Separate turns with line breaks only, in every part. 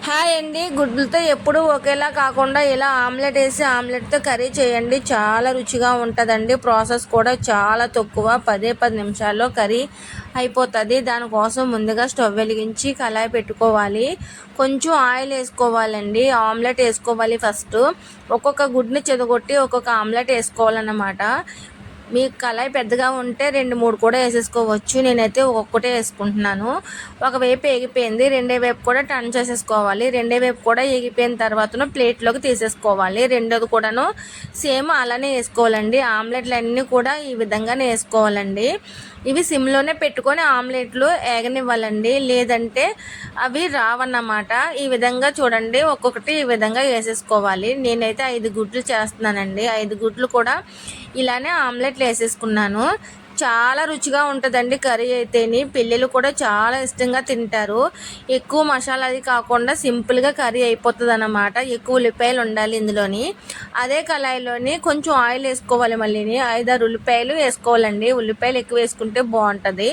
Hi అండి. గుడ్లతో ఎప్పుడు ఒకేలా కాకుండా ఇలా ఆమ్లెట్ వేసి ఆమ్లెట్తో కర్రీ చేయండి. చాలా రుచిగా ఉంటుందండి. ప్రాసెస్ కూడా చాలా తక్కువ, 10 నిమిషాల్లో కర్రీ అయిపోతుంది. దానికోసం ముందుగా స్టవ్ వెలిగించి కళాయి పెట్టుకోవాలి. కొంచెం ఆయిల్ వేసుకోవాలండి. ఆమ్లెట్ వేసుకోవాలి. ఫస్ట్ ఒక్కొక్క గుడ్ని చెదగొట్టి ఒక్కొక్క ఆమ్లెట్ వేసుకోవాలన్నమాట. మీకు కళాయి పెద్దగా ఉంటే 2-3 కూడా వేసేసుకోవచ్చు. నేనైతే ఒక్కొక్కటే వేసుకుంటున్నాను. ఒకవైపు ఎగిపోయింది, రెండో వైపు కూడా టర్న్ చేసేసుకోవాలి. రెండో వైపు కూడా ఎగిపోయిన తర్వాత ప్లేట్లోకి తీసేసుకోవాలి. రెండోది కూడాను సేమ్ అలానే వేసుకోవాలండి. ఆమ్లెట్లు అన్నీ కూడా ఈ విధంగానే వేసుకోవాలండి. ఇవి సిమ్లోనే పెట్టుకొని ఆమ్లెట్లు ఏగనివ్వాలండి, లేదంటే అవి రావన్నమాట. ఈ విధంగా చూడండి, ఒక్కొక్కటి ఈ విధంగా వేసేసుకోవాలి. నేనైతే 5 గుడ్లు చేస్తున్నానండి. 5 గుడ్లు కూడా ఇలానే ఆమ్లెట్లు వేసేసుకున్నాను. చాలా రుచిగా ఉంటుందండి కర్రీ అయితేని. పిల్లలు కూడా చాలా ఇష్టంగా తింటారు. ఎక్కువ మసాలా అది కాకుండా సింపుల్గా కర్రీ అయిపోతుంది అన్నమాట. ఎక్కువ ఉల్లిపాయలు ఉండాలి ఇందులోని. అదే కళాయిలోని కొంచెం ఆయిల్ వేసుకోవాలి. మళ్ళీ 5-6 ఉల్లిపాయలు వేసుకోవాలండి. ఉల్లిపాయలు ఎక్కువ వేసుకుంటే బాగుంటుంది.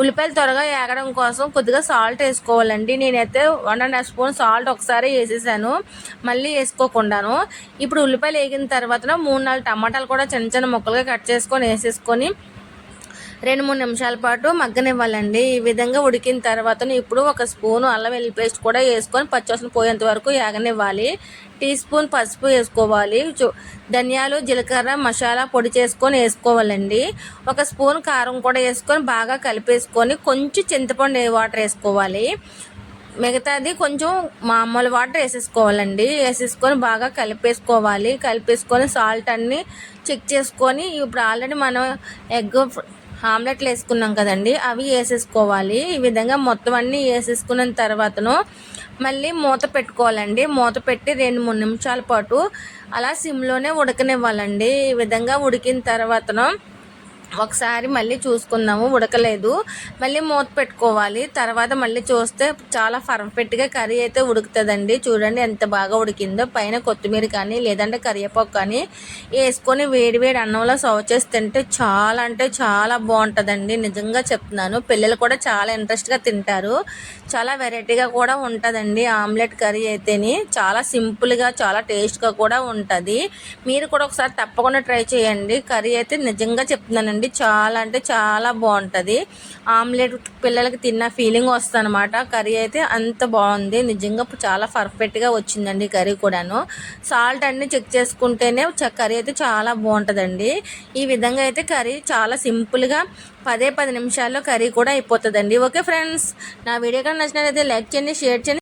ఉల్లిపాయలు త్వరగా ఏగడం కోసం కొద్దిగా సాల్ట్ వేసుకోవాలండి. నేనైతే 1.5 స్పూన్ సాల్ట్ ఒకసారి వేసేసాను, మళ్ళీ వేసుకోకుండాను. ఇప్పుడు ఉల్లిపాయలు వేగిన తర్వాత 3-4 టమాటాలు కూడా చిన్న చిన్న ముక్కలుగా కట్ చేసుకొని వేసేసుకొని 2-3 నిమిషాల పాటు మగ్గనివ్వాలండి. ఈ విధంగా ఉడికిన తర్వాత ఇప్పుడు 1 స్పూను అల్లం వెల్లుల్లి పేస్ట్ కూడా వేసుకొని పచ్చివాసన పోయేంత వరకు ఏగనివ్వాలి. టీ స్పూన్ పసుపు వేసుకోవాలి. ధనియాలు, జీలకర్ర, మసాలా పొడి చేసుకొని వేసుకోవాలండి. 1 స్పూన్ కారం కూడా వేసుకొని బాగా కలిపేసుకొని కొంచెం చింతపండు వాటర్ వేసుకోవాలి. మిగతాది కొంచెం మామూలు వాటర్ వేసేసుకోవాలండి. వేసేసుకొని బాగా కలిపేసుకొని సాల్ట్ అన్నీ చెక్ చేసుకొని ఇప్పుడు ఆల్రెడీ మనం ఎగ్ ఆమ్లెట్లు వేసుకున్నాం కదండి, అవి వేసేసుకోవాలి. ఈ విధంగా మొత్తం అన్నీ వేసేసుకున్న తర్వాతను మళ్ళీ మూత పెట్టుకోవాలండి. మూత పెట్టి 2-3 నిమిషాల పాటు అలా సిమ్లోనే ఉడకనివ్వాలండి. ఈ విధంగా ఉడికిన తర్వాతను ఒకసారి మళ్ళీ చూసుకుందాము, ఉడకలేదు, మళ్ళీ మూత పెట్టుకోవాలి. తర్వాత మళ్ళీ చూస్తే చాలా పర్ఫెక్ట్గా కర్రీ అయితే ఉడుకుతుందండి. చూడండి ఎంత బాగా ఉడికిందో. పైన కొత్తిమీర కానీ లేదంటే కరివేపాకు కానీ వేసుకొని వేడివేడి అన్నంలో సర్వ్ చేసి తింటే చాలా అంటే చాలా బాగుంటుందండి. నిజంగా చెప్తున్నాను, పిల్లలు కూడా చాలా ఇంట్రెస్ట్గా తింటారు. చాలా వెరైటీగా కూడా ఉంటుందండి ఆమ్లెట్ కర్రీ అయితేని. చాలా సింపుల్గా చాలా టేస్ట్గా కూడా ఉంటుంది. మీరు కూడా ఒకసారి తప్పకుండా ట్రై చేయండి. కర్రీ అయితే నిజంగా చెప్తున్నానండి, చాలా అంటే చాలా బాగుంటుంది. ఆమ్లెట్ పిల్లలకి తిన్న ఫీలింగ్ వస్తుంది అనమాట. కర్రీ అయితే అంత బాగుంది. నిజంగా చాలా పర్ఫెక్ట్గా వచ్చిందండి కర్రీ కూడాను. సాల్ట్ అన్ని చెక్ చేసుకుంటేనే కర్రీ అయితే చాలా బాగుంటుందండి. ఈ విధంగా అయితే కర్రీ చాలా సింపుల్గా 10 నిమిషాల్లో కర్రీ కూడా అయిపోతుందండి. ఓకే ఫ్రెండ్స్, నా వీడియో కానీ నచ్చినట్లయితే లైక్ చేయండి, షేర్ చేయండి.